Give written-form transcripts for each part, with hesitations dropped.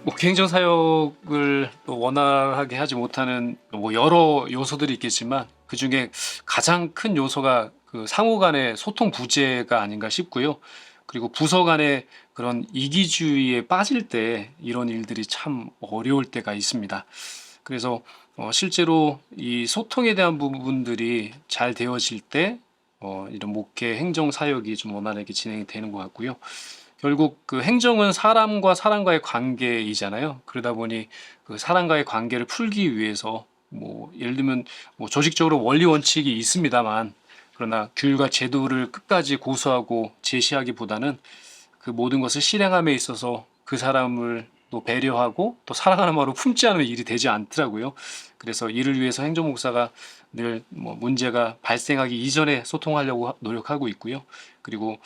목회 행정 사역을 또 원활하게 하지 못하는 뭐 여러 요소들이 있겠지만 그 중에 가장 큰 요소가 그 상호 간의 소통 부재가 아닌가 싶고요. 그리고 부서 간의 그런 이기주의에 빠질 때 이런 일들이 참 어려울 때가 있습니다. 그래서 실제로 이 소통에 대한 부분들이 잘 되어질 때 이런 목회 행정 사역이 좀 원활하게 진행이 되는 것 같고요. 결국 그 행정은 사람과 사람과의 관계이잖아요. 그러다 보니 그 사람과의 관계를 풀기 위해서 뭐 예를 들면 뭐 조직적으로 원리 원칙이 있습니다만, 그러나 규율과 제도를 끝까지 고수하고 제시하기보다는 그 모든 것을 실행함에 있어서 그 사람을 또 배려하고 또 사랑하는 마음으로 품지 않으면 일이 되지 않더라고요. 그래서 이를 위해서 행정목사가 늘 뭐 문제가 발생하기 이전에 소통하려고 노력하고 있고요. 그리고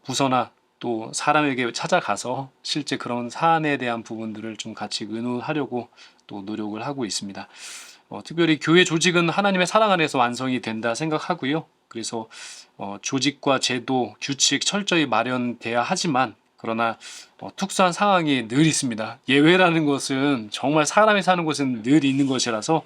부서나 또 사람에게 찾아가서 실제 그런 사안에 대한 부분들을 좀 같이 의논하려고 또 노력을 하고 있습니다. 특별히 교회 조직은 하나님의 사랑 안에서 완성이 된다 생각하고요. 그래서 조직과 제도, 규칙 철저히 마련돼야 하지만, 그러나 특수한 상황이 늘 있습니다. 예외라는 것은 정말 사람이 사는 곳은 늘 있는 것이라서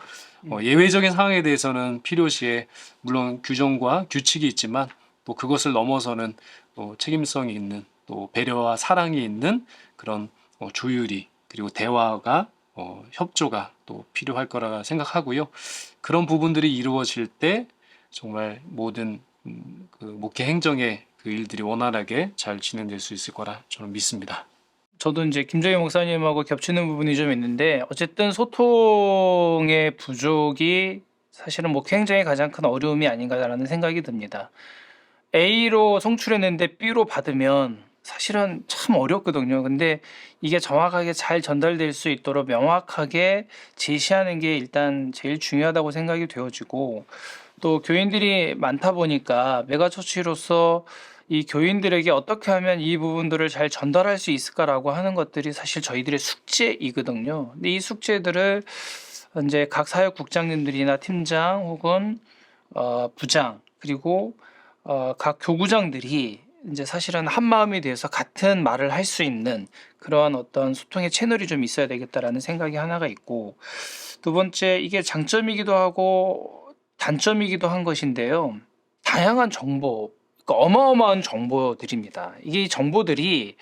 예외적인 상황에 대해서는 필요시에 물론 규정과 규칙이 있지만 또 그것을 넘어서는 또 책임성이 있는 또 배려와 사랑이 있는 그런 조율이, 그리고 대화가 협조가 또 필요할 거라 생각하고요. 그런 부분들이 이루어질 때 정말 모든 그 목회 행정의 그 일들이 원활하게 잘 진행될 수 있을 거라 저는 믿습니다. 저도 이제 김정희 목사님하고 겹치는 부분이 좀 있는데, 어쨌든 소통의 부족이 사실은 목회 행정의 가장 큰 어려움이 아닌가라는 생각이 듭니다. A로 송출했는데 B로 받으면 사실은 참 어렵거든요. 근데 이게 정확하게 잘 전달될 수 있도록 명확하게 제시하는 게 일단 제일 중요하다고 생각이 되어지고, 또 교인들이 많다 보니까 메가처치로서 이 교인들에게 어떻게 하면 이 부분들을 잘 전달할 수 있을까라고 하는 것들이 사실 저희들의 숙제이거든요. 근데 이 숙제들을 이제 각 사역국장님들이나 팀장 혹은 부장, 그리고 각 교구장들이 이제 사실은 한 마음이 되어서 같은 말을 할 수 있는 그러한 어떤 소통의 채널이 좀 있어야 되겠다라는 생각이 하나가 있고, 두 번째, 이게 장점이기도 하고 단점이기도 한 것인데요. 다양한 정보, 그러니까 어마어마한 정보들입니다. 이게 정보들이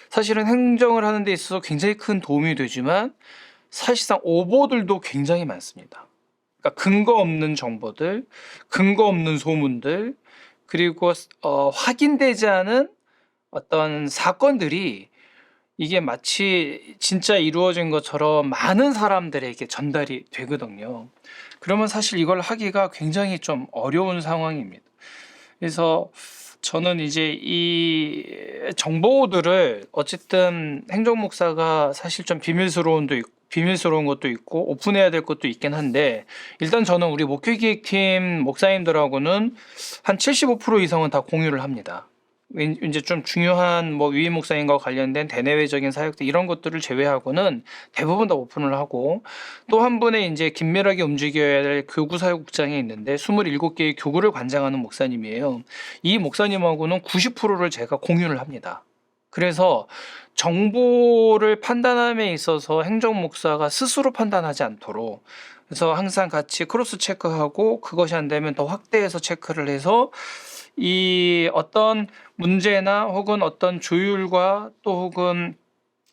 사실은 행정을 하는 데 있어서 굉장히 큰 도움이 되지만 사실상 오보들도 굉장히 많습니다. 그러니까 근거 없는 정보들, 근거 없는 소문들, 그리고 확인되지 않은 어떤 사건들이 이게 마치 진짜 이루어진 것처럼 많은 사람들에게 전달이 되거든요. 그러면 사실 이걸 하기가 굉장히 좀 어려운 상황입니다. 그래서 저는 이제 이 정보들을 어쨌든 행정목사가 사실 좀 비밀스러운 것도 있고 오픈해야 될 것도 있긴 한데, 일단 저는 우리 목회기획팀 목사님들하고는 한 75% 이상은 다 공유를 합니다. 이제 좀 중요한 뭐 위임 목사님과 관련된 대내외적인 사역들 이런 것들을 제외하고는 대부분 다 오픈을 하고, 또 한 분의 이제 긴밀하게 움직여야 할 교구 사역국장이 있는데 27개의 교구를 관장하는 목사님이에요. 이 목사님하고는 90%를 제가 공유를 합니다. 그래서 정보를 판단함에 있어서 행정 목사가 스스로 판단하지 않도록, 그래서 항상 같이 크로스 체크하고 그것이 안 되면 더 확대해서 체크를 해서 이 어떤 문제나 혹은 어떤 조율과 또 혹은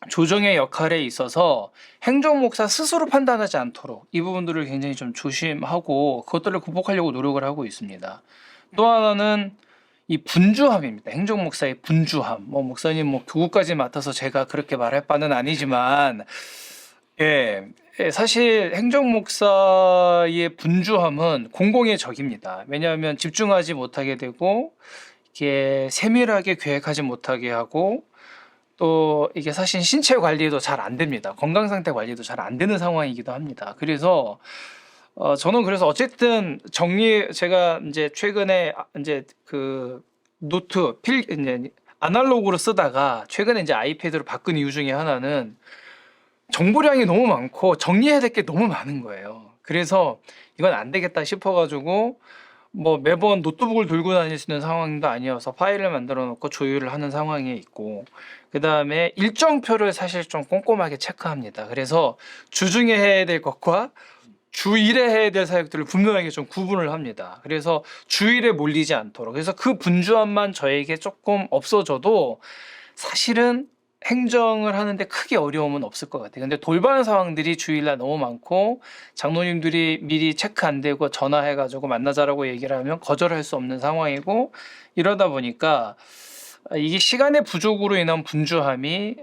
조정의 역할에 있어서 행정목사 스스로 판단하지 않도록 이 부분들을 굉장히 좀 조심하고 그것들을 극복하려고 노력을 하고 있습니다. 또 하나는 이 분주함입니다. 행정목사의 분주함. 뭐 목사님 뭐 교구까지 맡아서 제가 그렇게 말할 바는 아니지만, 사실 행정목사의 분주함은 공공의 적입니다. 왜냐하면 집중하지 못하게 되고, 이게 세밀하게 계획하지 못하게 하고, 또 이게 사실 신체 관리도 잘 안 됩니다. 건강 상태 관리도 잘 안 되는 상황이기도 합니다. 그래서 저는 그래서 어쨌든 제가 이제 최근에 이제 그 노트 이제 아날로그로 쓰다가 최근에 이제 아이패드로 바꾼 이유 중에 하나는 정보량이 너무 많고 정리해야 될 게 너무 많은 거예요. 그래서 이건 안 되겠다 싶어가지고 뭐 매번 노트북을 들고 다닐 수 있는 상황도 아니어서 파일을 만들어 놓고 조율을 하는 상황에 있고, 그 다음에 일정표를 사실 좀 꼼꼼하게 체크합니다. 그래서 주중에 해야 될 것과 주일에 해야 될 사역들을 분명하게 좀 구분을 합니다. 그래서 주일에 몰리지 않도록. 그래서 그 분주함만 저에게 조금 없어져도 사실은 행정을 하는데 크게 어려움은 없을 것 같아요. 근데 돌발 상황들이 주일날 너무 많고 장로님들이 미리 체크 안 되고 전화해가지고 만나자라고 얘기를 하면 거절할 수 없는 상황이고, 이러다 보니까 이게 시간의 부족으로 인한 분주함이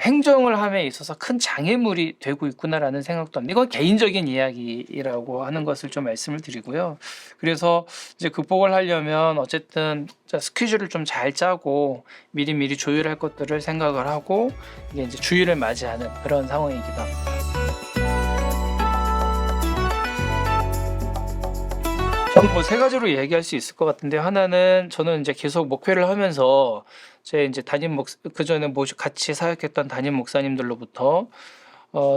행정을 함에 있어서 큰 장애물이 되고 있구나라는 생각도 합니다. 이건 개인적인 이야기라고 하는 것을 좀 말씀을 드리고요. 그래서 이제 극복을 하려면 어쨌든 스케줄을 좀 잘 짜고 미리미리 조율할 것들을 생각을 하고, 이게 이제 주일을 맞이하는 그런 상황이기도 합니다. 저는 뭐 세 가지로 얘기할 수 있을 것 같은데, 하나는 저는 이제 계속 목회를 하면서 제 이제 그전에 같이 사역했던 담임 목사님들로부터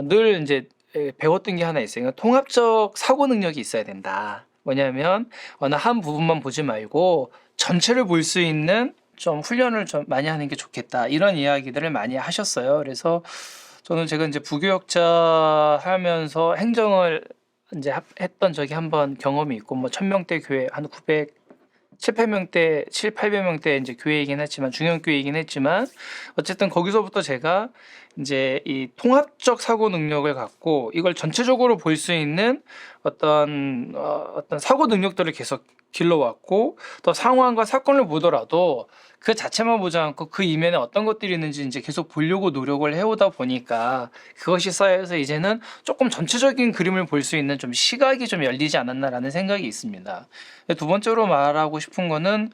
늘 이제 배웠던 게 하나 있어요. 그러니까 통합적 사고 능력이 있어야 된다. 뭐냐면 어느 한 부분만 보지 말고 전체를 볼 수 있는 좀 훈련을 좀 많이 하는 게 좋겠다. 이런 이야기들을 많이 하셨어요. 그래서 저는 제가 이제 부교역자 하면서 행정을 이제 했던 적이 한번 경험이 있고, 뭐 1000명대 교회 한 900, 800명대 이제 교회이긴 했지만, 중형교회이긴 했지만, 어쨌든 거기서부터 제가 이제 이 통합적 사고 능력을 갖고 이걸 전체적으로 볼 수 있는 어떤 사고 능력들을 계속 길러왔고, 또 상황과 사건을 보더라도 그 자체만 보지 않고 그 이면에 어떤 것들이 있는지 이제 계속 보려고 노력을 해오다 보니까 그것이 쌓여서 이제는 조금 전체적인 그림을 볼 수 있는 좀 시각이 좀 열리지 않았나라는 생각이 있습니다. 두 번째로 말하고 싶은 거는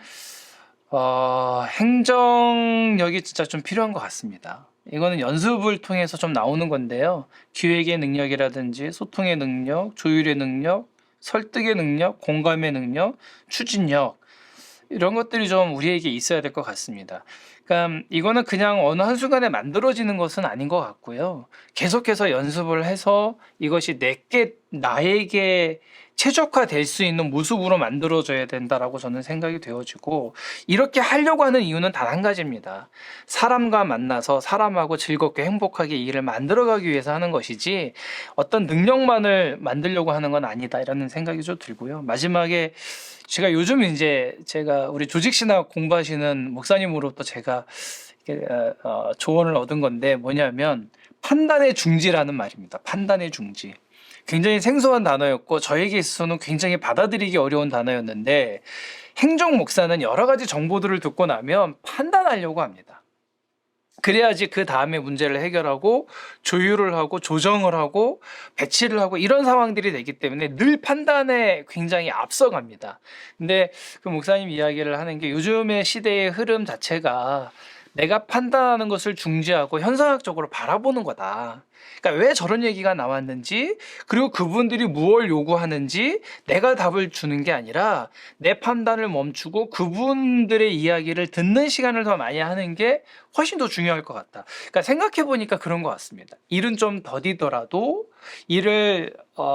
행정력이 진짜 좀 필요한 것 같습니다. 이거는 연습을 통해서 좀 나오는 건데요. 기획의 능력이라든지 소통의 능력, 조율의 능력, 설득의 능력, 공감의 능력, 추진력, 이런 것들이 좀 우리에게 있어야 될 것 같습니다. 그러니까 이거는 그냥 어느 한순간에 만들어지는 것은 아닌 것 같고요. 계속해서 연습을 해서 이것이 나에게 최적화될 수 있는 모습으로 만들어져야 된다라고 저는 생각이 되어지고, 이렇게 하려고 하는 이유는 단 한 가지입니다. 사람과 만나서 사람하고 즐겁게 행복하게 이 일을 만들어가기 위해서 하는 것이지 어떤 능력만을 만들려고 하는 건 아니다, 이라는 생각이 좀 들고요. 마지막에 제가 요즘 이제 제가 우리 조직신학 공부하시는 목사님으로부터 제가 조언을 얻은 건데, 뭐냐면 판단의 중지라는 말입니다. 판단의 중지. 굉장히 생소한 단어였고 저에게 있어서는 굉장히 받아들이기 어려운 단어였는데, 행정 목사는 여러 가지 정보들을 듣고 나면 판단하려고 합니다. 그래야지 그 다음에 문제를 해결하고 조율을 하고 조정을 하고 배치를 하고 이런 상황들이 되기 때문에 늘 판단에 굉장히 앞서갑니다. 근데 그 목사님 이야기를 하는 게, 요즘의 시대의 흐름 자체가 내가 판단하는 것을 중지하고 현상학적으로 바라보는 거다. 그러니까 왜 저런 얘기가 나왔는지, 그리고 그분들이 무엇을 요구하는지 내가 답을 주는 게 아니라 내 판단을 멈추고 그분들의 이야기를 듣는 시간을 더 많이 하는 게 훨씬 더 중요할 것 같다. 그러니까 생각해 보니까 그런 것 같습니다. 일은 좀 더디더라도 일을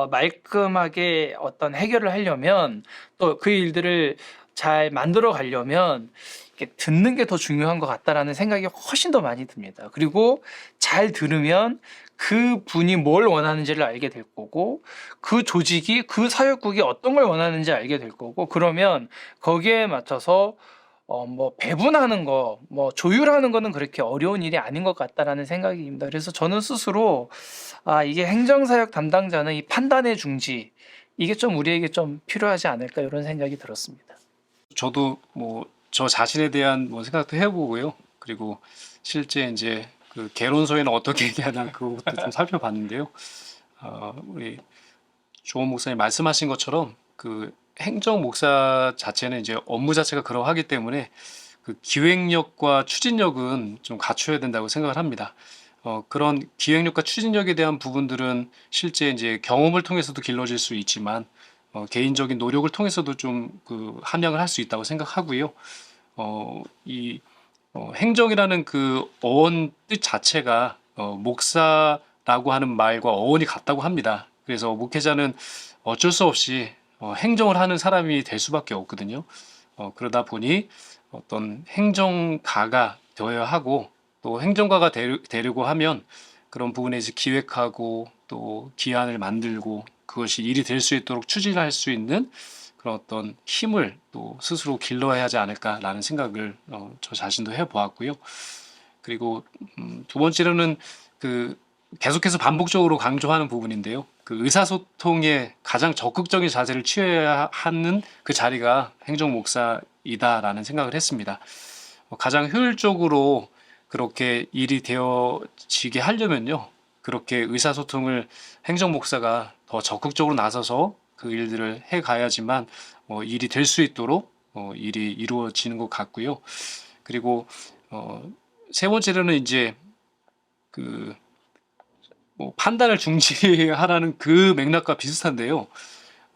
말끔하게 어떤 해결을 하려면, 또 그 일들을 잘 만들어 가려면 듣는 게 더 중요한 것 같다라는 생각이 훨씬 더 많이 듭니다. 그리고 잘 들으면 그 분이 뭘 원하는지를 알게 될 거고, 그 조직이, 그 사역국이 어떤 걸 원하는지 알게 될 거고, 그러면 거기에 맞춰서 뭐 배분하는 거, 뭐 조율하는 거는 그렇게 어려운 일이 아닌 것 같다라는 생각입니다. 그래서 저는 스스로 이게 행정사역 담당자는 이 판단의 중지, 이게 좀 우리에게 좀 필요하지 않을까, 이런 생각이 들었습니다. 저도 뭐 저 자신에 대한 뭐 생각도 해보고요. 그리고 실제 이제 그 개론서에는 어떻게 얘기하나 그것도 좀 살펴봤는데요. 우리 조원 목사님 말씀하신 것처럼 그 행정 목사 자체는 이제 업무 자체가 그러하기 때문에 그 기획력과 추진력은 좀 갖춰야 된다고 생각을 합니다. 그런 기획력과 추진력에 대한 부분들은 실제 이제 경험을 통해서도 길러질 수 있지만 개인적인 노력을 통해서도 좀 그 함양을 할 수 있다고 생각하고요. 이 행정이라는 그 어원 뜻 자체가 목사라고 하는 말과 어원이 같다고 합니다. 그래서 목회자는 어쩔 수 없이 행정을 하는 사람이 될 수밖에 없거든요. 그러다 보니 어떤 행정가가 되어야 하고 또 행정가가 되려고 하면 그런 부분에 이제 기획하고 또 기한을 만들고 그것이 일이 될 수 있도록 추진할 수 있는 그런 어떤 힘을 또 스스로 길러야 하지 않을까라는 생각을 저 자신도 해보았고요. 그리고 두 번째로는 그 계속해서 반복적으로 강조하는 부분인데요. 그 의사소통에 가장 적극적인 자세를 취해야 하는 그 자리가 행정목사이다라는 생각을 했습니다. 가장 효율적으로 그렇게 일이 되어지게 하려면요. 그렇게 의사소통을 행정목사가 더 적극적으로 나서서 그 일들을 해 가야지만 일이 될 수 있도록 일이 이루어지는 것 같고요. 그리고 세 번째로는 이제 그 판단을 중지하라는 그 맥락과 비슷한데요.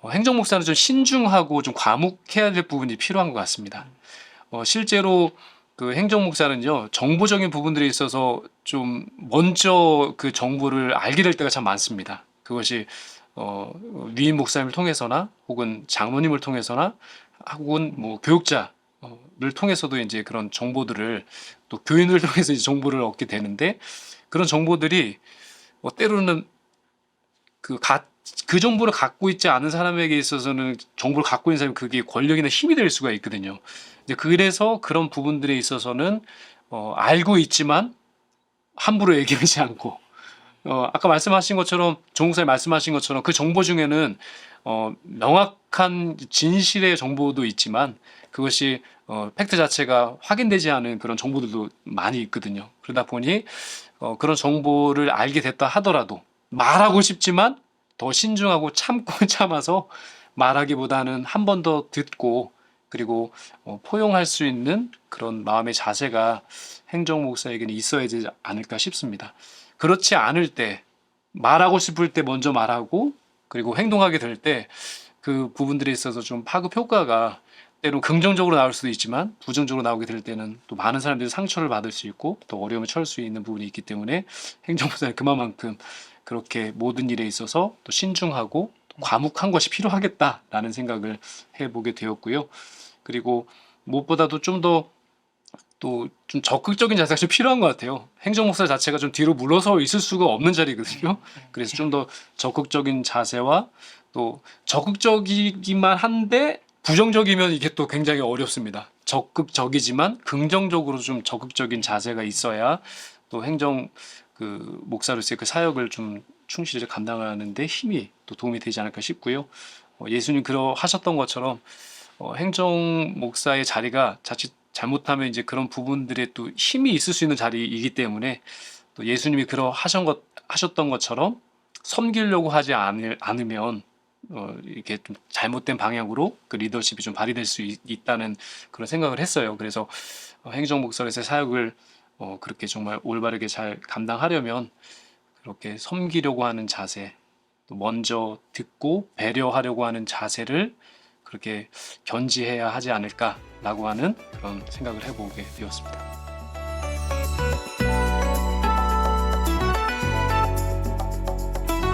행정목사는 좀 신중하고 좀 과묵해야 될 부분이 필요한 것 같습니다. 실제로 그 행정목사는요, 정보적인 부분들에 있어서 좀 먼저 그 정보를 알게 될 때가 참 많습니다. 그것이 위임 목사님을 통해서나 혹은 장로님을 통해서나 혹은 뭐 교육자를 통해서도 이제 그런 정보들을 또 교인을 통해서 이제 정보를 얻게 되는데 그런 정보들이 때로는 그 정보를 갖고 있지 않은 사람에게 있어서는 정보를 갖고 있는 사람이 그게 권력이나 힘이 될 수가 있거든요. 이제 그래서 그런 부분들에 있어서는 알고 있지만 함부로 얘기하지 않고 아까 말씀하신 것처럼 조목사님 말씀하신 것처럼 그 정보 중에는 명확한 진실의 정보도 있지만 그것이 팩트 자체가 확인되지 않은 그런 정보들도 많이 있거든요. 그러다 보니 그런 정보를 알게 됐다 하더라도 말하고 싶지만 더 신중하고 참고 참아서 말하기보다는 한 번 더 듣고 그리고 포용할 수 있는 그런 마음의 자세가 행정 목사에게는 있어야 되지 않을까 싶습니다. 그렇지 않을 때 말하고 싶을 때 먼저 말하고 그리고 행동하게 될 때 그 부분들에 있어서 좀 파급 효과가 때로 긍정적으로 나올 수도 있지만 부정적으로 나오게 될 때는 또 많은 사람들이 상처를 받을 수 있고 또 어려움을 처할 수 있는 부분이 있기 때문에 행정목사는 그만큼 그렇게 모든 일에 있어서 또 신중하고 또 과묵한 것이 필요하겠다라는 생각을 해보게 되었고요. 그리고 무엇보다도 좀 더 또 좀 적극적인 자세가 좀 필요한 것 같아요. 행정목사 자체가 좀 뒤로 물러서 있을 수가 없는 자리거든요. 그래서 좀 더 적극적인 자세와 또 적극적이기만 한데 부정적이면 이게 또 굉장히 어렵습니다. 적극적이지만 긍정적으로 좀 적극적인 자세가 있어야 또 행정 그 목사로서의 그 사역을 좀 충실히 감당하는 데 힘이 또 도움이 되지 않을까 싶고요. 예수님 그러하셨던 것처럼 행정 목사의 자리가 자칫 잘못하면 이제 그런 부분들에 또 힘이 있을 수 있는 자리이기 때문에 또 예수님이 하셨던 것처럼 섬기려고 하지 않으면 이렇게 좀 잘못된 방향으로 그 리더십이 좀 발휘될 수 있다는 그런 생각을 했어요. 그래서 행정 목사로서의 사역을 그렇게 정말 올바르게 잘 감당하려면 그렇게 섬기려고 하는 자세, 또 먼저 듣고 배려하려고 하는 자세를 그렇게 견지해야 하지 않을까라고 하는 그런 생각을 해보게 되었습니다.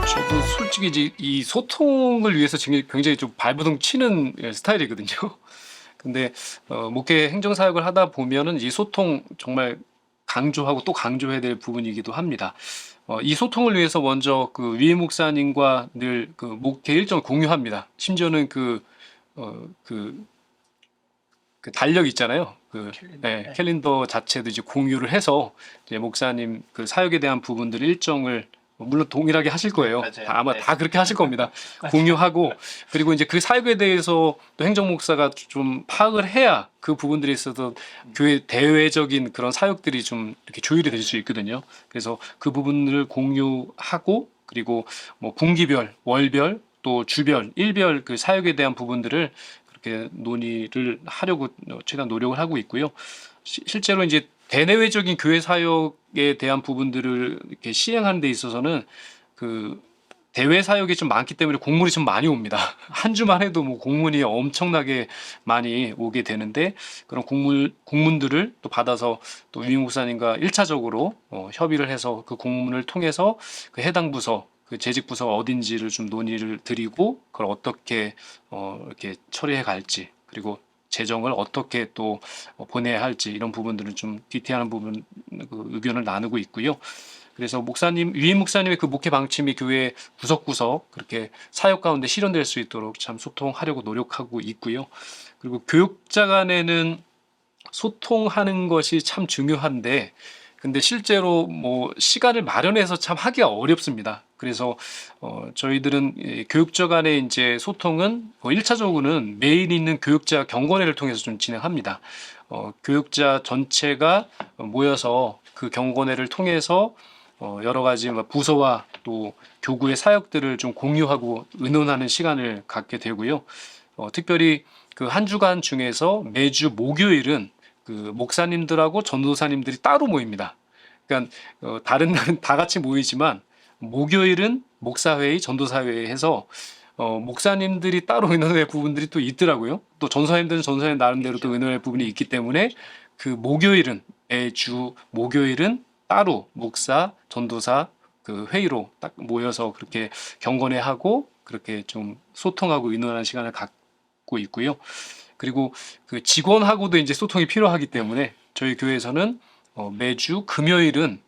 저도 솔직히 이제 이 소통을 위해서 굉장히 좀 발버둥 치는 스타일이거든요. 근데 목회 행정 사역을 하다 보면은 이 소통 정말 강조하고 또 강조해야 될 부분이기도 합니다. 이 소통을 위해서 먼저 그 위임 목사님과 늘 그 목회 일정을 공유합니다. 심지어는 그 달력 있잖아요. 네. 캘린더 자체도 이제 공유를 해서 이제 목사님 그 사역에 대한 부분들 일정을 물론 동일하게 하실 거예요. 맞아요. 아마 네. 다 그렇게 하실 겁니다. 공유하고 그리고 이제 그 사역에 대해서 또 행정 목사가 좀 파악을 해야 그 부분들에 있어서 교회 대외적인 그런 사역들이 좀 이렇게 조율이 될 수 있거든요. 그래서 그 부분을 공유하고 그리고 뭐 분기별, 월별, 또 주별, 일별 그 사역에 대한 부분들을 그렇게 논의를 하려고 최대한 노력을 하고 있고요. 실제로 이제 대내외적인 교회 사역에 대한 부분들을 이렇게 시행하는 데 있어서는 그 대외 사역이 좀 많기 때문에 공문이 좀 많이 옵니다. 한 주만 해도 뭐 공문이 엄청나게 많이 오게 되는데 그런 공문들을 또 받아서 또 위임 목사님과 1차적으로 협의를 해서 그 공문을 통해서 그 해당 부서 그 재직 부서가 어딘지를 좀 논의를 드리고 그걸 어떻게 이렇게 처리해 갈지, 그리고 재정을 어떻게 또 보내야 할지, 이런 부분들은 좀 디테일한 부분 그 의견을 나누고 있고요. 그래서 위임 목사님의 그 목회 방침이 교회 구석구석 그렇게 사역 가운데 실현될 수 있도록 참 소통하려고 노력하고 있고요. 그리고 교육자 간에는 소통하는 것이 참 중요한데, 근데 실제로 뭐 시간을 마련해서 참 하기가 어렵습니다. 그래서 저희들은 교육자 간의 이제 소통은 1차적으로는 매일 있는 교육자 경건회를 통해서 좀 진행합니다. 교육자 전체가 모여서 그 경건회를 통해서 여러 가지 부서와 또 교구의 사역들을 좀 공유하고 의논하는 시간을 갖게 되고요. 특별히 그 한 주간 중에서 매주 목요일은 그 목사님들하고 전도사님들이 따로 모입니다. 그러니까 다른 날은 다 같이 모이지만 목요일은 목사회의, 전도사회의 해서 목사님들이 따로 의논할 부분들이 또 있더라고요. 또 전도사님들은 전도사님 나름대로 또 의논할 부분이 있기 때문에 그 목요일은, 매주 목요일은 따로 목사, 전도사 그 회의로 딱 모여서 그렇게 경건회 하고 그렇게 좀 소통하고 의논하는 시간을 갖고 있고요. 그리고 그 직원하고도 이제 소통이 필요하기 때문에 저희 교회에서는 매주 금요일은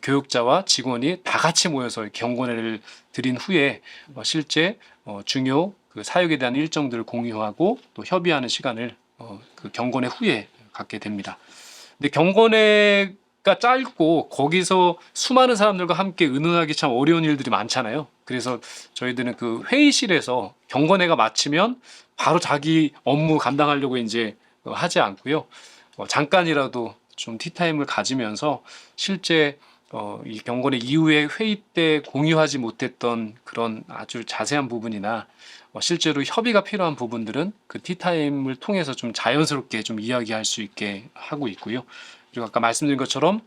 교육자와 직원이 다 같이 모여서 경건회를 드린 후에 실제 중요 그 사역에 대한 일정들을 공유하고 또 협의하는 시간을 그 경건회 후에 갖게 됩니다. 근데 경건회가 짧고 거기서 수많은 사람들과 함께 의논하기 참 어려운 일들이 많잖아요. 그래서 저희들은 그 회의실에서 경건회가 마치면 바로 자기 업무 감당하려고 이제 하지 않고요. 잠깐이라도 좀 티타임을 가지면서 실제 이 경건회 이후에 회의 때 공유하지 못했던 그런 아주 자세한 부분이나 실제로 협의가 필요한 부분들은 그 티타임을 통해서 좀 자연스럽게 좀 이야기할 수 있게 하고 있고요. 그리고 아까 말씀드린 것처럼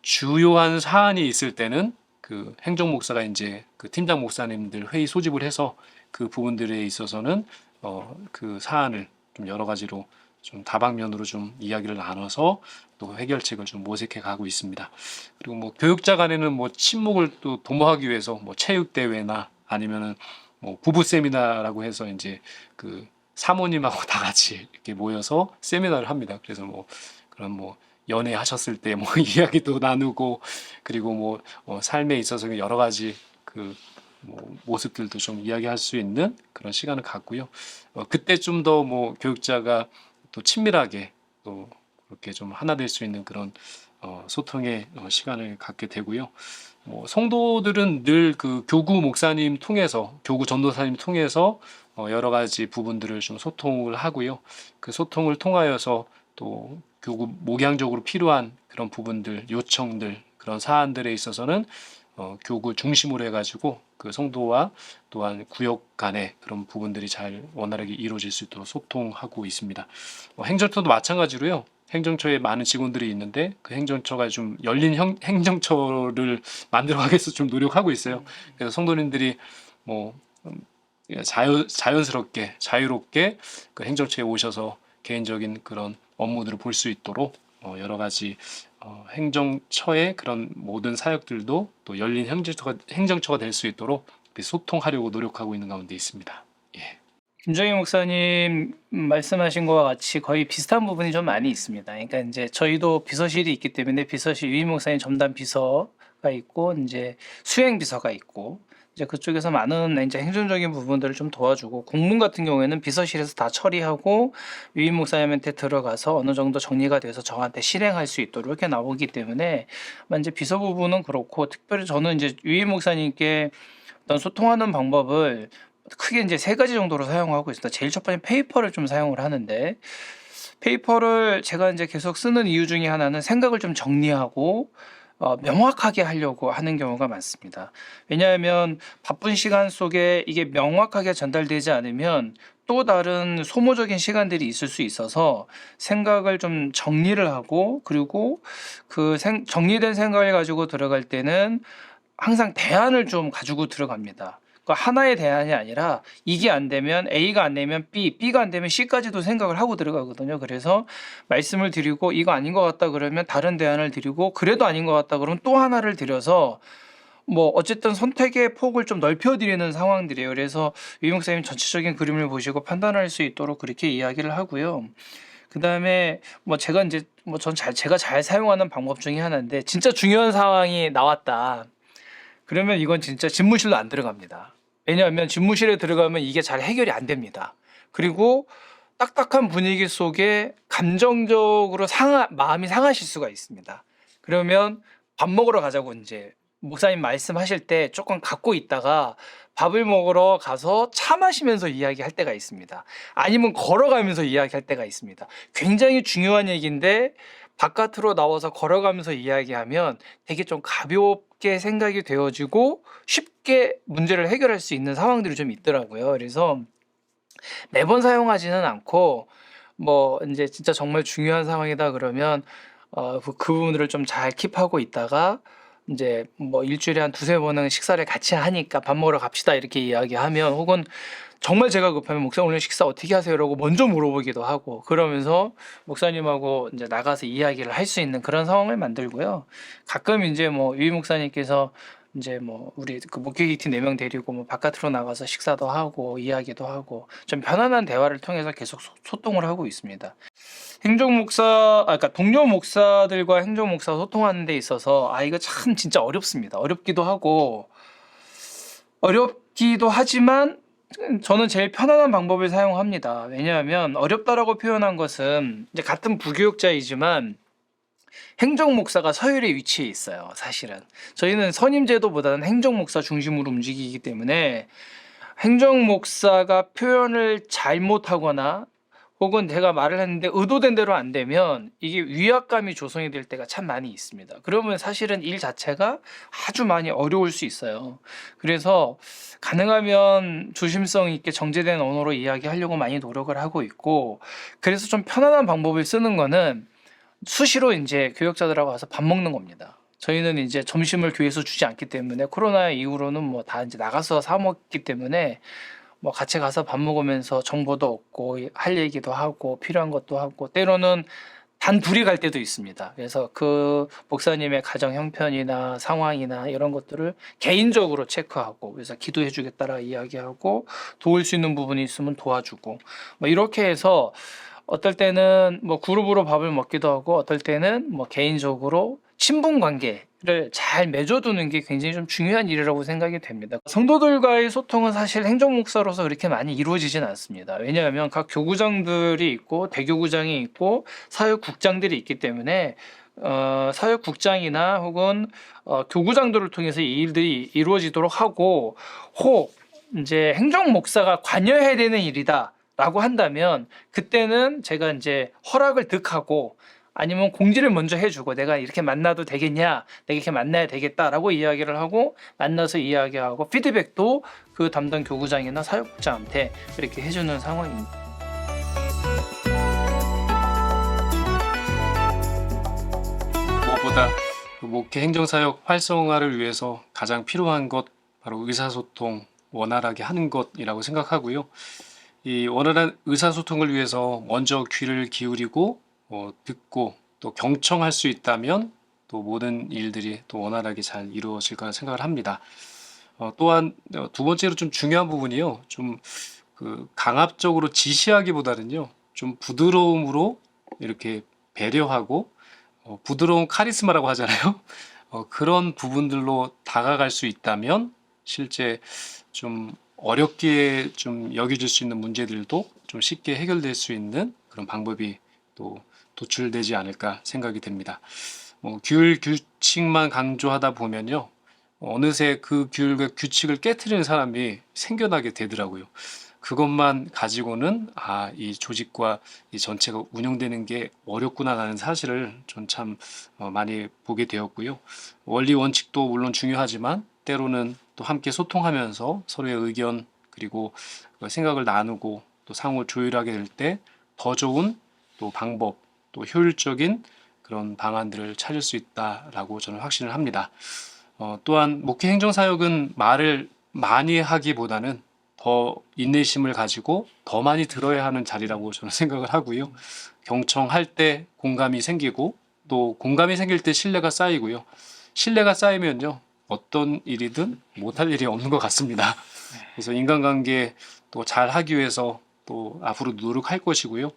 주요한 사안이 있을 때는 그 행정 목사가 이제 그 팀장 목사님들 회의 소집을 해서 그 부분들에 있어서는 그 사안을 좀 여러 가지로 좀 다방면으로 좀 이야기를 나눠서 또 해결책을 좀 모색해 가고 있습니다. 그리고 뭐 교육자 간에는 뭐 친목을 또 도모하기 위해서 뭐 체육 대회나 아니면은 뭐 부부 세미나라고 해서 이제 그 사모님하고 다 같이 이렇게 모여서 세미나를 합니다. 그래서 뭐 그런 뭐 연애하셨을 때 뭐 이야기도 나누고, 그리고 뭐 삶에 있어서 여러 가지 그 뭐 모습들도 좀 이야기할 수 있는 그런 시간을 갖고요. 그때 좀 더 뭐 교육자가 또 친밀하게 또 그렇게 좀 하나 될 수 있는 그런 소통의 시간을 갖게 되고요. 뭐 성도들은 늘 그 교구 목사님 통해서, 교구 전도사님 통해서 여러 가지 부분들을 좀 소통을 하고요. 그 소통을 통하여서 또 교구 목양적으로 필요한 그런 부분들, 요청들, 그런 사안들에 있어서는 교구 중심으로 해가지고 그 성도와 또한 구역 간의 그런 부분들이 잘 원활하게 이루어질 수 있도록 소통하고 있습니다. 행정처도 마찬가지로요. 행정처에 많은 직원들이 있는데 그 행정처가 좀 열린 행정처를 만들어가기 위해서 좀 노력하고 있어요. 그래서 성도님들이 뭐 자연스럽게 자유롭게 그 행정처에 오셔서 개인적인 그런 업무들을 볼 수 있도록 여러 가지 행정처의 그런 모든 사역들도 또 열린 행정처가 될 수 있도록 소통하려고 노력하고 있는 가운데 있습니다. 예. 김정희 목사님 말씀하신 것과 같이 거의 비슷한 부분이 좀 많이 있습니다. 그러니까 이제 저희도 비서실이 있기 때문에 비서실 유임 목사님 전담 비서가 있고 이제 수행 비서가 있고 이제 그쪽에서 많은 이제 행정적인 부분들을 좀 도와주고, 공문 같은 경우에는 비서실에서 다 처리하고 유임 목사님한테 들어가서 어느 정도 정리가 돼서 저한테 실행할 수 있도록 이렇게 나오기 때문에 이제 비서 부분은 그렇고, 특별히 저는 이제 유임 목사님께 어떤 소통하는 방법을 크게 이제 세 가지 정도로 사용하고 있습니다. 제일 첫 번째 페이퍼를 좀 사용을 하는데, 페이퍼를 제가 이제 계속 쓰는 이유 중에 하나는 생각을 좀 정리하고 명확하게 하려고 하는 경우가 많습니다. 왜냐하면 바쁜 시간 속에 이게 명확하게 전달되지 않으면 또 다른 소모적인 시간들이 있을 수 있어서 생각을 좀 정리를 하고, 그리고 그 정리된 생각을 가지고 들어갈 때는 항상 대안을 좀 가지고 들어갑니다. 그러니까 하나의 대안이 아니라 이게 안 되면 A가 안 되면 B, B가 안 되면 C까지도 생각을 하고 들어가거든요. 그래서 말씀을 드리고 이거 아닌 것 같다 그러면 다른 대안을 드리고, 그래도 아닌 것 같다 그러면 또 하나를 드려서 뭐 어쨌든 선택의 폭을 좀 넓혀드리는 상황들이에요. 그래서 유 목사님 전체적인 그림을 보시고 판단할 수 있도록 그렇게 이야기를 하고요. 그다음에 뭐 제가 이제 뭐 제가 잘 사용하는 방법 중에 하나인데, 진짜 중요한 상황이 나왔다. 그러면 이건 진짜 집무실로 안 들어갑니다. 왜냐하면 집무실에 들어가면 이게 잘 해결이 안 됩니다. 그리고 딱딱한 분위기 속에 감정적으로 마음이 상하실 수가 있습니다. 그러면 밥 먹으러 가자고 이제 목사님 말씀하실 때 조금 갖고 있다가 밥을 먹으러 가서 차 마시면서 이야기할 때가 있습니다. 아니면 걸어가면서 이야기할 때가 있습니다. 굉장히 중요한 얘기인데 바깥으로 나와서 걸어가면서 이야기하면 되게 좀 가볍게 생각이 되어지고 쉽게 문제를 해결할 수 있는 상황들이 좀 있더라고요. 그래서 매번 사용하지는 않고, 뭐 이제 진짜 정말 중요한 상황이다 그러면 그 부분들을 좀 잘 킵하고 있다가 이제 뭐 일주일에 한 두세 번은 식사를 같이 하니까 밥 먹으러 갑시다 이렇게 이야기하면, 혹은 정말 제가 급하면 목사님 오늘 식사 어떻게 하세요라고 먼저 물어보기도 하고, 그러면서 목사님하고 이제 나가서 이야기를 할 수 있는 그런 상황을 만들고요. 가끔 이제 뭐 유희 목사님께서 이제 뭐 우리 그 목회기팀 4명 데리고 뭐 바깥으로 나가서 식사도 하고 이야기도 하고 좀 편안한 대화를 통해서 계속 소통을 하고 있습니다. 그러니까 동료 목사들과 행정 목사 소통하는 데 있어서 이거 참 진짜 어렵습니다. 어렵기도 하지만 저는 제일 편안한 방법을 사용합니다. 왜냐하면 어렵다라고 표현한 것은 이제 같은 부교육자이지만 행정 목사가 서열의 위치에 있어요. 사실은 저희는 선임 제도보다는 행정 목사 중심으로 움직이기 때문에 행정 목사가 표현을 잘못하거나 혹은 제가 말을 했는데 의도된 대로 안 되면 이게 위압감이 조성이 될 때가 참 많이 있습니다. 그러면 사실은 일 자체가 아주 많이 어려울 수 있어요. 그래서 가능하면 조심성 있게 정제된 언어로 이야기하려고 많이 노력을 하고 있고, 그래서 좀 편안한 방법을 쓰는 거는 수시로 이제 교역자들하고 와서 밥 먹는 겁니다. 저희는 이제 점심을 교회에서 주지 않기 때문에 코로나 이후로는 뭐 다 이제 나가서 사 먹기 때문에 뭐 같이 가서 밥 먹으면서 정보도 얻고 할 얘기도 하고 필요한 것도 하고, 때로는 단 둘이 갈 때도 있습니다. 그래서 그 목사님의 가정 형편이나 상황이나 이런 것들을 개인적으로 체크하고, 그래서 기도해 주겠다라 이야기하고 도울 수 있는 부분이 있으면 도와주고, 뭐 이렇게 해서 어떨 때는 뭐 그룹으로 밥을 먹기도 하고, 어떨 때는 뭐 개인적으로 친분 관계를 잘 맺어두는 게 굉장히 좀 중요한 일이라고 생각이 됩니다. 성도들과의 소통은 사실 행정 목사로서 그렇게 많이 이루어지진 않습니다. 왜냐하면 각 교구장들이 있고 대교구장이 있고 사역국장들이 있기 때문에 사역국장이나 혹은 교구장들을 통해서 이 일들이 이루어지도록 하고, 혹 이제 행정 목사가 관여해야 되는 일이다 라고 한다면 그때는 제가 이제 허락을 득하고, 아니면 공지를 먼저 해주고 내가 이렇게 만나도 되겠냐, 내가 이렇게 만나야 되겠다라고 이야기를 하고 만나서 이야기하고 피드백도 그 담당 교구장이나 사역국장한테 그렇게 해주는 상황입니다. 무엇보다 그 목회 행정사역 활성화를 위해서 가장 필요한 것 바로 의사소통, 원활하게 하는 것이라고 생각하고요. 이 원활한 의사소통을 위해서 먼저 귀를 기울이고 듣고 또 경청할 수 있다면 또 모든 일들이 또 원활하게 잘 이루어질 거라 생각을 합니다. 또한 두 번째로 좀 중요한 부분이요. 좀 그 강압적으로 지시하기보다는요. 좀 부드러움으로 이렇게 배려하고 부드러운 카리스마라고 하잖아요. 그런 부분들로 다가갈 수 있다면 실제 좀 어렵게 좀 여겨질 수 있는 문제들도 좀 쉽게 해결될 수 있는 그런 방법이 또 도출되지 않을까 생각이 됩니다. 규율 규칙만 강조하다 보면요. 어느새 그 규율과 규칙을 깨트리는 사람이 생겨나게 되더라고요. 그것만 가지고는 이 조직과 이 전체가 운영되는 게 어렵구나라는 사실을 전 참 많이 보게 되었고요. 원리 원칙도 물론 중요하지만 때로는 또 함께 소통하면서 서로의 의견 그리고 생각을 나누고 또 상호 조율하게 될 때 더 좋은 또 방법 또 효율적인 그런 방안들을 찾을 수 있다라고 저는 확신을 합니다. 또한 목회 행정사역은 말을 많이 하기보다는 더 인내심을 가지고 더 많이 들어야 하는 자리라고 저는 생각을 하고요. 경청할 때 공감이 생기고 또 공감이 생길 때 신뢰가 쌓이고요. 신뢰가 쌓이면요. 어떤 일이든 못할 일이 없는 것 같습니다. 그래서 인간관계 또 잘 하기 위해서 또 앞으로 노력할 것이고요.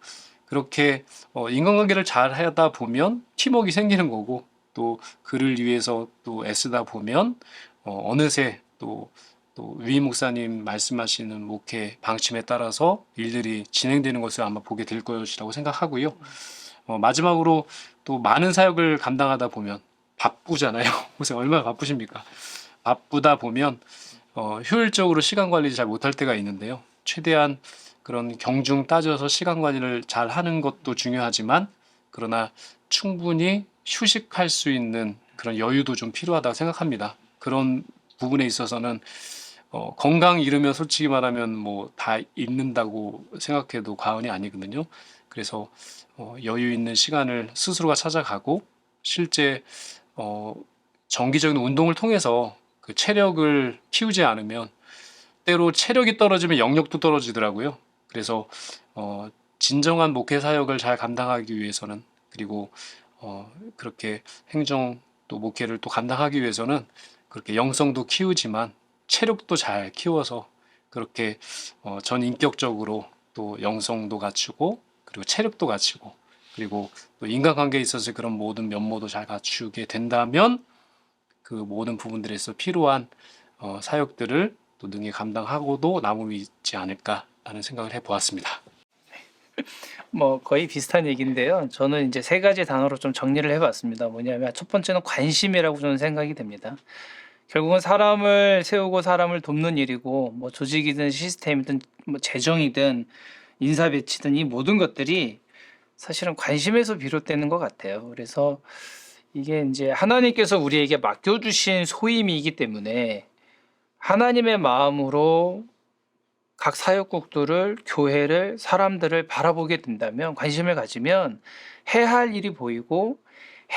그렇게 인간관계를 잘 하다 보면 팀워크가 생기는 거고 또 그를 위해서 또 애쓰다 보면 어느새 또 위임 목사님 말씀하시는 목회 방침에 따라서 일들이 진행되는 것을 아마 보게 될 것이라고 생각하고요. 마지막으로 또 많은 사역을 감당하다 보면 바쁘잖아요. 목사님 얼마나 바쁘십니까? 바쁘다 보면 효율적으로 시간 관리 잘 못할 때가 있는데요. 최대한 그런 경중 따져서 시간 관리를 잘 하는 것도 중요하지만 그러나 충분히 휴식할 수 있는 그런 여유도 좀 필요하다고 생각합니다. 그런 부분에 있어서는 건강 잃으면 솔직히 말하면 뭐 다 잃는다고 생각해도 과언이 아니거든요. 그래서 여유 있는 시간을 스스로가 찾아가고 실제 정기적인 운동을 통해서 그 체력을 키우지 않으면 때로 체력이 떨어지면 영역도 떨어지더라고요. 그래서 진정한 목회 사역을 잘 감당하기 위해서는 그리고 그렇게 행정 또 목회를 또 감당하기 위해서는 그렇게 영성도 키우지만 체력도 잘 키워서 그렇게 전인격적으로 또 영성도 갖추고 그리고 체력도 갖추고 그리고 또 인간관계에 있어서 그런 모든 면모도 잘 갖추게 된다면 그 모든 부분들에서 필요한 사역들을 또 능히 감당하고도 남음이지 않을까라는 생각을 해보았습니다. 뭐 거의 비슷한 얘기인데요. 저는 이제 세 가지 단어로 좀 정리를 해봤습니다. 뭐냐면 첫 번째는 관심이라고 저는 생각이 됩니다. 결국은 사람을 세우고 사람을 돕는 일이고 뭐 조직이든 시스템이든 뭐 재정이든 인사 배치든 이 모든 것들이 사실은 관심에서 비롯되는 것 같아요. 그래서 이게 이제 하나님께서 우리에게 맡겨주신 소임이기 때문에 하나님의 마음으로 각 사역국들을, 교회를, 사람들을 바라보게 된다면, 관심을 가지면 해야 할 일이 보이고,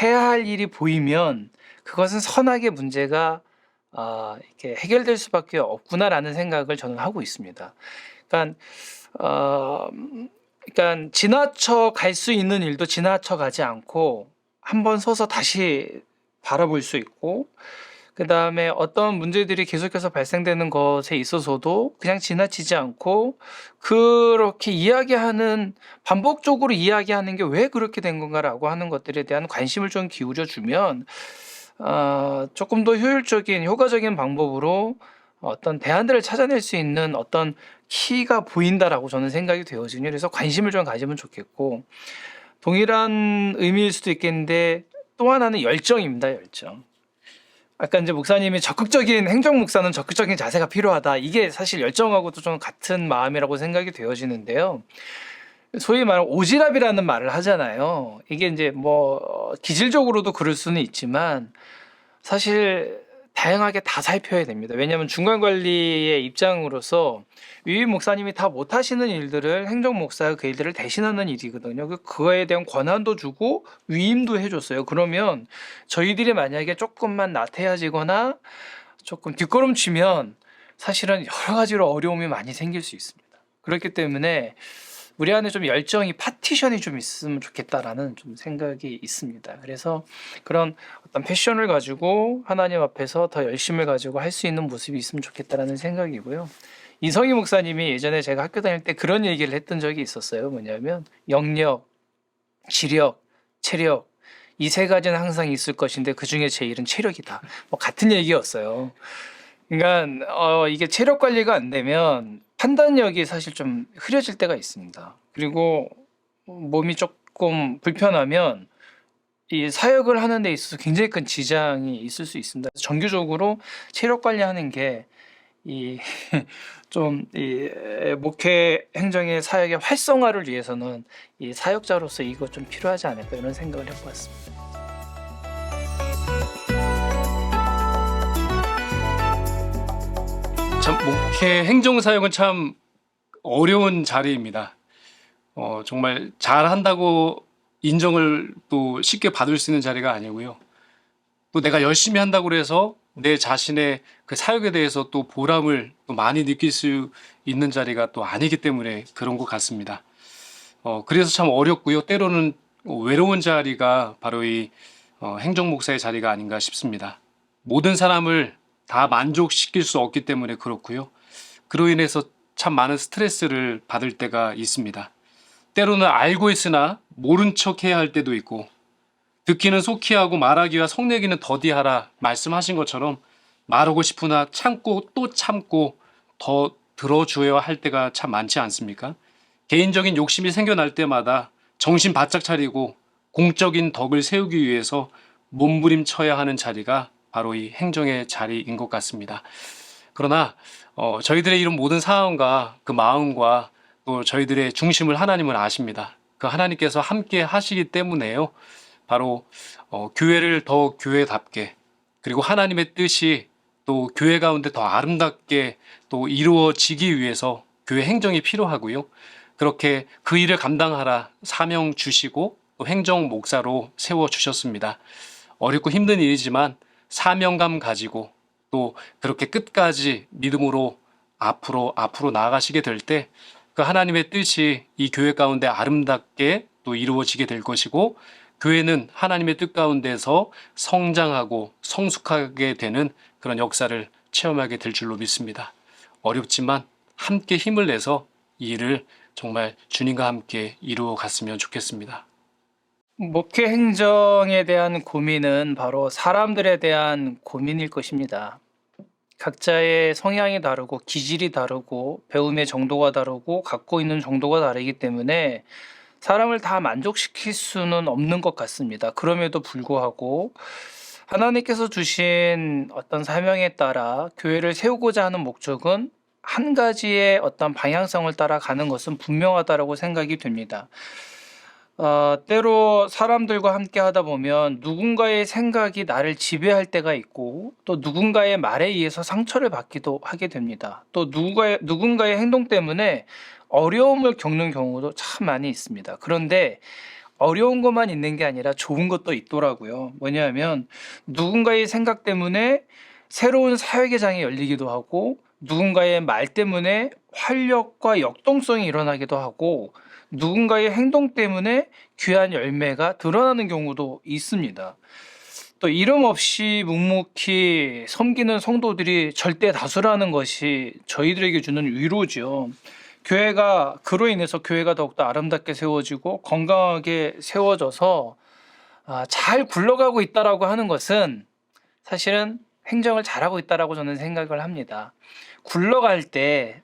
해야 할 일이 보이면 그것은 선악의 문제가 이렇게 해결될 수밖에 없구나라는 생각을 저는 하고 있습니다. 그러니까 지나쳐 갈 수 있는 일도 지나쳐 가지 않고 한번 서서 다시 바라볼 수 있고, 그 다음에 어떤 문제들이 계속해서 발생되는 것에 있어서도 그냥 지나치지 않고 그렇게 반복적으로 이야기하는 게 왜 그렇게 된 건가라고 하는 것들에 대한 관심을 좀 기울여 주면 조금 더 효율적인, 효과적인 방법으로 어떤 대안들을 찾아낼 수 있는 어떤 키가 보인다라고 저는 생각이 되어지요. 그래서 관심을 좀 가지면 좋겠고, 동일한 의미일 수도 있겠는데 또 하나는 열정입니다. 열정. 아까 이제 목사님이 행정 목사는 적극적인 자세가 필요하다. 이게 사실 열정하고도 좀 같은 마음이라고 생각이 되어지는데요. 소위 말하는 오지랖이라는 말을 하잖아요. 이게 이제 뭐 기질적으로도 그럴 수는 있지만 사실 다양하게 다 살펴야 됩니다. 왜냐하면 중간관리의 입장으로서 위임 목사님이 다 못하시는 일들을 행정 목사가 그 일들을 대신하는 일이거든요. 그거에 대한 권한도 주고 위임도 해줬어요. 그러면 저희들이 만약에 조금만 나태해지거나 조금 뒷걸음치면 사실은 여러 가지로 어려움이 많이 생길 수 있습니다. 그렇기 때문에 우리 안에 좀 열정이, 파티션이 좀 있으면 좋겠다라는 좀 생각이 있습니다. 그래서 그런 어떤 패션을 가지고 하나님 앞에서 더 열심을 가지고 할 수 있는 모습이 있으면 좋겠다라는 생각이고요. 이성희 목사님이 예전에 제가 학교 다닐 때 그런 얘기를 했던 적이 있었어요. 뭐냐면 영역, 지력, 체력 이 세 가지는 항상 있을 것인데 그 중에 제일은 체력이다. 뭐 같은 얘기였어요. 그러니까 이게 체력 관리가 안 되면 판단력이 사실 좀 흐려질 때가 있습니다. 그리고 몸이 조금 불편하면 이 사역을 하는 데 있어서 굉장히 큰 지장이 있을 수 있습니다. 정규적으로 체력 관리하는 게 이 목회 행정의 사역의 활성화를 위해서는 이 사역자로서 이거 좀 필요하지 않을까 이런 생각을 해보았습니다. 참 목회 행정 사역은 참 어려운 자리입니다. 정말 잘한다고 인정을 또 쉽게 받을 수 있는 자리가 아니고요. 또 내가 열심히 한다고 해서 내 자신의 그 사역에 대해서 또 보람을 또 많이 느낄 수 있는 자리가 또 아니기 때문에 그런 것 같습니다. 그래서 참 어렵고요. 때로는 외로운 자리가 바로 이 행정 목사의 자리가 아닌가 싶습니다. 모든 사람을 다 만족시킬 수 없기 때문에 그렇고요. 그로 인해서 참 많은 스트레스를 받을 때가 있습니다. 때로는 알고 있으나 모른 척 해야 할 때도 있고, 듣기는 속히 하고 말하기와 성내기는 더디하라 말씀하신 것처럼 말하고 싶으나 참고 또 참고 더 들어주어야 할 때가 참 많지 않습니까? 개인적인 욕심이 생겨날 때마다 정신 바짝 차리고 공적인 덕을 세우기 위해서 몸부림쳐야 하는 자리가 바로 이 행정의 자리인 것 같습니다. 그러나 저희들의 이런 모든 상황과 그 마음과 또 저희들의 중심을 하나님은 아십니다. 그 하나님께서 함께 하시기 때문에요. 바로 교회를 더 교회답게, 그리고 하나님의 뜻이 또 교회 가운데 더 아름답게 또 이루어지기 위해서 교회 행정이 필요하고요. 그렇게 그 일을 감당하라 사명 주시고 또 행정 목사로 세워 주셨습니다. 어렵고 힘든 일이지만 사명감 가지고 또 그렇게 끝까지 믿음으로 앞으로 나아가시게 될 때 그 하나님의 뜻이 이 교회 가운데 아름답게 또 이루어지게 될 것이고, 교회는 하나님의 뜻 가운데서 성장하고 성숙하게 되는 그런 역사를 체험하게 될 줄로 믿습니다. 어렵지만 함께 힘을 내서 이 일을 정말 주님과 함께 이루어 갔으면 좋겠습니다. 목회 행정에 대한 고민은 바로 사람들에 대한 고민일 것입니다. 각자의 성향이 다르고 기질이 다르고 배움의 정도가 다르고 갖고 있는 정도가 다르기 때문에 사람을 다 만족시킬 수는 없는 것 같습니다. 그럼에도 불구하고 하나님께서 주신 어떤 사명에 따라 교회를 세우고자 하는 목적은 한 가지의 어떤 방향성을 따라가는 것은 분명하다고 생각이 됩니다. 때로 사람들과 함께 하다 보면 누군가의 생각이 나를 지배할 때가 있고, 또 누군가의 말에 의해서 상처를 받기도 하게 됩니다. 또 누군가의 행동 때문에 어려움을 겪는 경우도 참 많이 있습니다. 그런데 어려운 것만 있는 게 아니라 좋은 것도 있더라고요. 뭐냐면 누군가의 생각 때문에 새로운 사회의 장이 열리기도 하고, 누군가의 말 때문에 활력과 역동성이 일어나기도 하고, 누군가의 행동 때문에 귀한 열매가 드러나는 경우도 있습니다. 또 이름 없이 묵묵히 섬기는 성도들이 절대 다수라는 것이 저희들에게 주는 위로죠. 교회가 그로 인해서 교회가 더욱더 아름답게 세워지고 건강하게 세워져서 잘 굴러가고 있다라고 하는 것은 사실은 행정을 잘하고 있다라고 저는 생각을 합니다. 굴러갈 때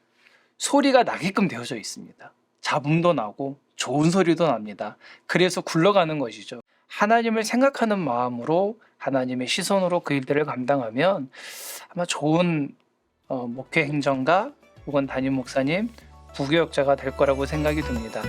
소리가 나게끔 되어져 있습니다. 잡음도 나고 좋은 소리도 납니다. 그래서 굴러가는 것이죠. 하나님을 생각하는 마음으로 하나님의 시선으로 그 일들을 감당하면 아마 좋은 목회 행정가 혹은 담임 목사님, 부교역자가 될 거라고 생각이 듭니다.